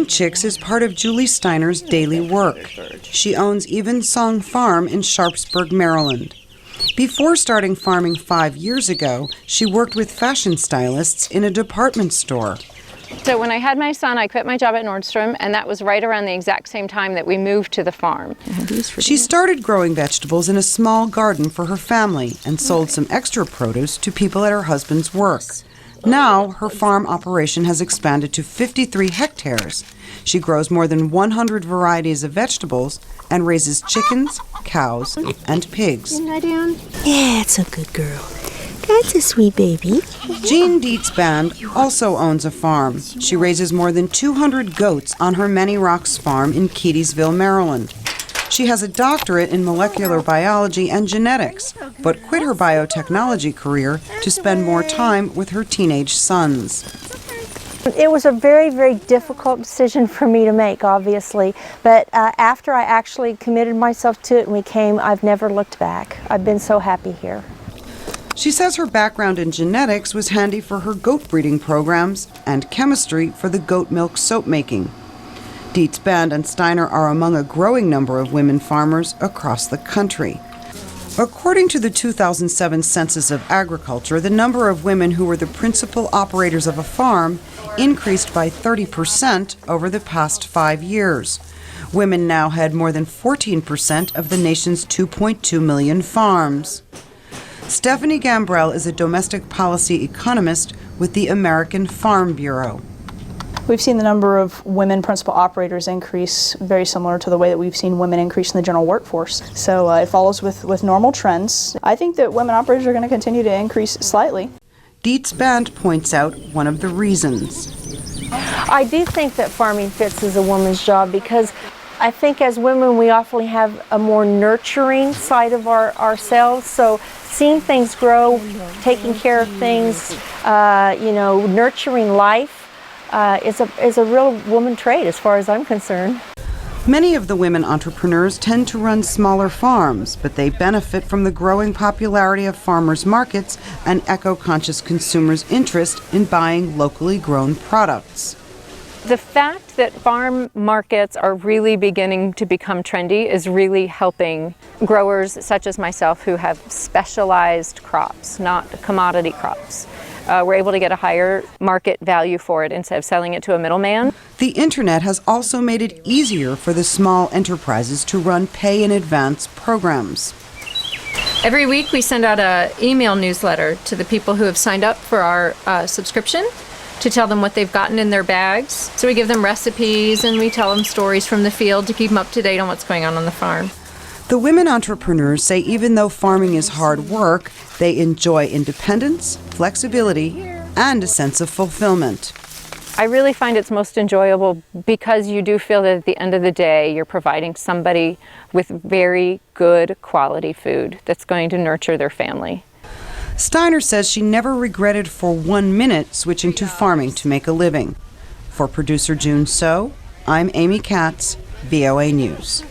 chicks is part of Julie Steiner's daily work. She owns Evensong Farm in Sharpsburg, Maryland. Before starting farming 5 years ago, she worked with fashion stylists in a department store. So when I had my son, I quit my job at Nordstrom, and that was right around the exact same time that we moved to the farm. She started growing vegetables in a small garden for her family and sold some extra produce to people at her husband's work. Now, her farm operation has expanded to 53 hectares. She grows more than 100 varieties of vegetables and raises chickens, cows, and pigs. Lie down. Yeah, it's a good girl. That's a sweet baby. Jean Dietz Band also owns a farm. She raises more than 200 goats on her Many Rocks farm in Keedysville, Maryland. She has a doctorate in molecular biology and genetics, but quit her biotechnology career to spend more time with her teenage sons. It was a very, very difficult decision for me to make, obviously, but after I actually committed myself to it and we came, I've never looked back. I've been so happy here. She says her background in genetics was handy for her goat breeding programs and chemistry for the goat milk soap making. Dietz Band and Steiner are among a growing number of women farmers across the country. According to the 2007 Census of Agriculture, the number of women who were the principal operators of a farm increased by 30% over the past 5 years. Women now head more than 14% of the nation's 2.2 million farms. Stephanie Gambrell is a domestic policy economist with the American Farm Bureau. We've seen the number of women principal operators increase very similar to the way that we've seen women increase in the general workforce. So it follows with normal trends. I think that women operators are going to continue to increase slightly. Dietz Band points out one of the reasons. I do think that farming fits as a woman's job because I think as women we often have a more nurturing side of ourselves. So seeing things grow, taking care of things, nurturing life is a real woman trait as far as I'm concerned. Many of the women entrepreneurs tend to run smaller farms, but they benefit from the growing popularity of farmers markets and eco-conscious consumers' interest in buying locally grown products. The fact that farm markets are really beginning to become trendy is really helping growers such as myself who have specialized crops, not commodity crops. We're able to get a higher market value for it instead of selling it to a middleman. The internet has also made it easier for the small enterprises to run pay-in-advance programs. Every week we send out an email newsletter to the people who have signed up for our subscription to tell them what they've gotten in their bags. So we give them recipes and we tell them stories from the field to keep them up to date on what's going on the farm. The women entrepreneurs say even though farming is hard work, they enjoy independence, flexibility, and a sense of fulfillment. I really find it's most enjoyable because you do feel that at the end of the day you're providing somebody with very good quality food that's going to nurture their family. Steiner says she never regretted for 1 minute switching to farming to make a living. For producer June So, I'm Amy Katz, VOA News.